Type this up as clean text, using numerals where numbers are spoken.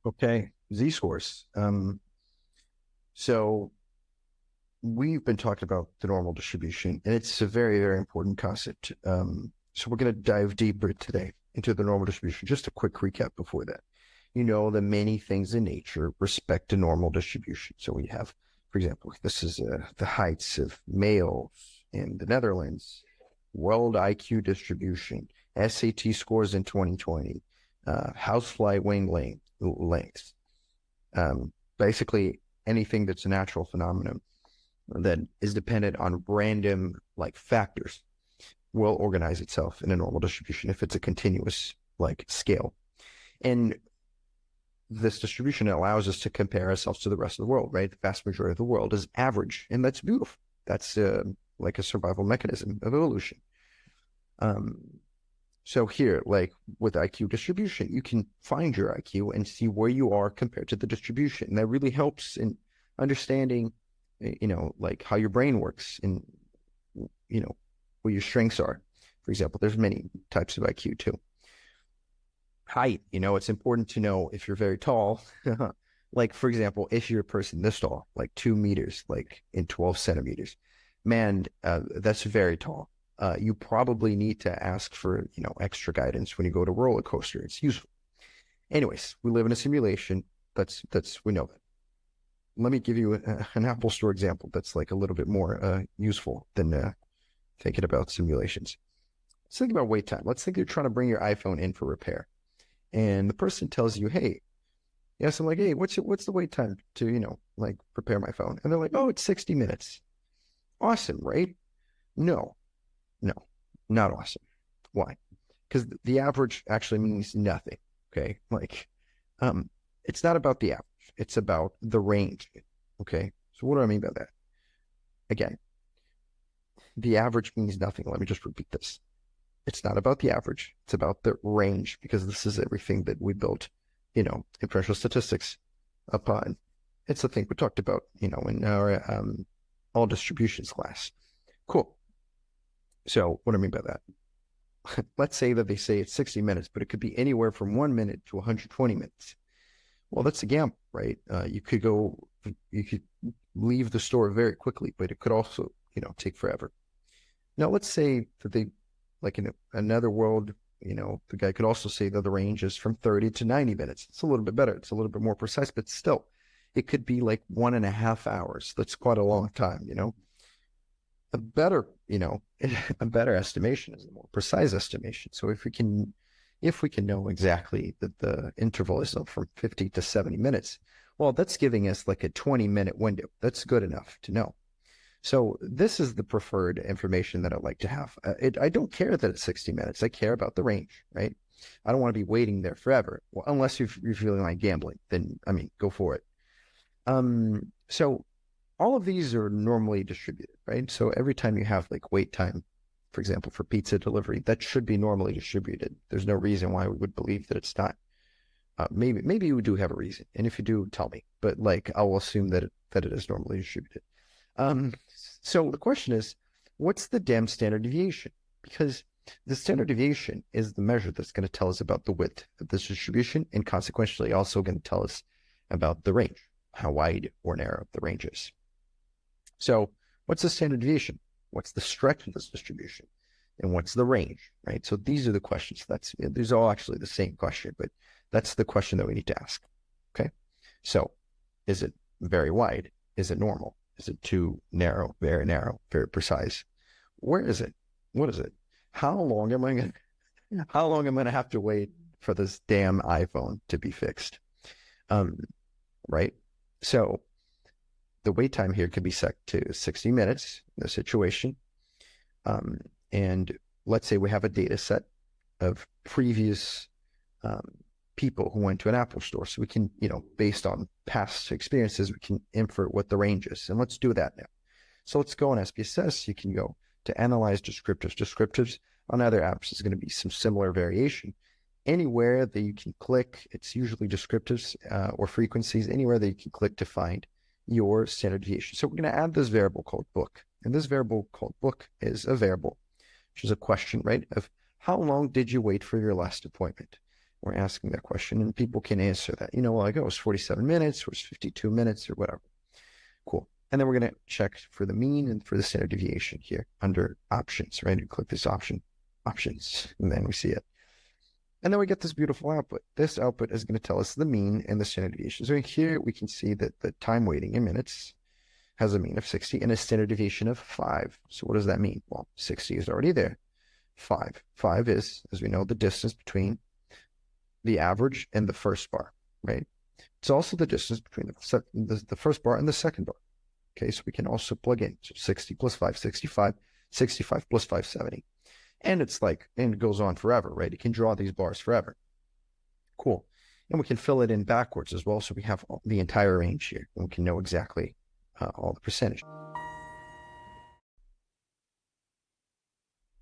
Okay, Z-scores. So we've been talking about the normal distribution, and it's a very, very important concept. So we're going to dive deeper today into the normal distribution. Just a quick recap before that. You know that many things in nature respect a normal distribution. So we have, for example, this is the heights of males in the Netherlands, world IQ distribution, SAT scores in 2020, housefly lengths. Basically, anything that's a natural phenomenon that is dependent on random like factors will organize itself in a normal distribution if it's a continuous like scale. And this distribution allows us to compare ourselves to the rest of the world, right? The vast majority of the world is average, and that's beautiful. That's like a survival mechanism of evolution. Um, so here, like with IQ distribution, you can find your IQ and see where you are compared to the distribution. And that really helps in understanding, like how your brain works and, what your strengths are. For example, there's many types of IQ too. Height, it's important to know if you're very tall. Like, for example, if you're a person this tall, like 2 meters, like in 12 centimeters, man, that's very tall. You probably need to ask for, extra guidance when you go to roller coaster. It's useful. Anyways, we live in a simulation. We know that. Let me give you an Apple Store example that's like a little bit more useful than thinking about simulations. Let's think about wait time. Let's think you're trying to bring your iPhone in for repair, and the person tells you, "Hey, yes," I'm like, "Hey, what's the wait time to like repair my phone?" And they're like, "Oh, it's 60 minutes." Awesome, right? No, no, not awesome. Why? Because the average actually means nothing. Okay, like, um, it's not about the average. It's about the range. Okay, so what do I mean by that? Again, the average means nothing. Let me just repeat this. It's not about the average. It's about the range because this is everything that we built, inferential statistics upon. It's the thing we talked about, in our all distributions class. Cool. So what do I mean by that? Let's say that they say it's 60 minutes, but it could be anywhere from 1 minute to 120 minutes. Well, that's a gamble, right? You could leave the store very quickly, but it could also, take forever. Now, let's say that they, like in another world, the guy could also say that the range is from 30 to 90 minutes. It's a little bit better. It's a little bit more precise, but still, it could be like 1.5 hours. That's quite a long time. A better, a better estimation is a more precise estimation. So if we can know exactly that the interval is from 50 to 70 minutes, well, that's giving us like a 20-minute window. That's good enough to know. So this is the preferred information that I'd like to have. I don't care that it's 60 minutes. I care about the range, right? I don't want to be waiting there forever. Well, unless you're feeling like gambling, then I mean, go for it. So all of these are normally distributed, right? So every time you have like wait time, for example, for pizza delivery, that should be normally distributed. There's no reason why we would believe that it's not. Maybe you do have a reason, and if you do, tell me. But like, I'll assume that it is normally distributed. Um, so the question is, what's the damn standard deviation? Because the standard deviation is the measure that's going to tell us about the width of this distribution, and consequentially also going to tell us about the range, how wide or narrow the range is. So what's the standard deviation? What's the stretch of this distribution? And what's the range, right? So these are the questions. These are all actually the same question, but that's the question that we need to ask. Okay. So is it very wide? Is it normal? Is it too narrow, very precise? Where is it? What is it? How long am I gonna have to wait for this damn iPhone to be fixed? Um, right? So the wait time here could be set to 60 minutes in the situation. And let's say we have a data set of previous um, people who went to an Apple store. So we can, based on past experiences, we can infer what the range is. And let's do that now. So let's go on SPSS. You can go to analyze descriptives. Descriptives on other apps is going to be some similar variation. Anywhere that you can click, it's usually descriptives or frequencies, anywhere that you can click to find your standard deviation. So we're going to add this variable called book. And this variable called book is a variable, which is a question, right, of how long did you wait for your last appointment? we're asking that question, and people can answer that. Well, like, oh, it's 47 minutes, or it's 52 minutes, or whatever. Cool. And then we're going to check for the mean and for the standard deviation here under options, right? You click this options, and then we see it. And then we get this beautiful output. This output is going to tell us the mean and the standard deviation. So here we can see that the time waiting in minutes has a mean of 60 and a standard deviation of 5. So what does that mean? Well, 60 is already there. 5 is, as we know, the distance between the average and the first bar, right? It's also the distance between the first bar and the second bar. Okay, so we can also plug in. So 60 plus 5, 65, 65 plus 5, 70. And it goes on forever, right? It can draw these bars forever. Cool. And we can fill it in backwards as well. So we have the entire range here, and we can know exactly all the percentage.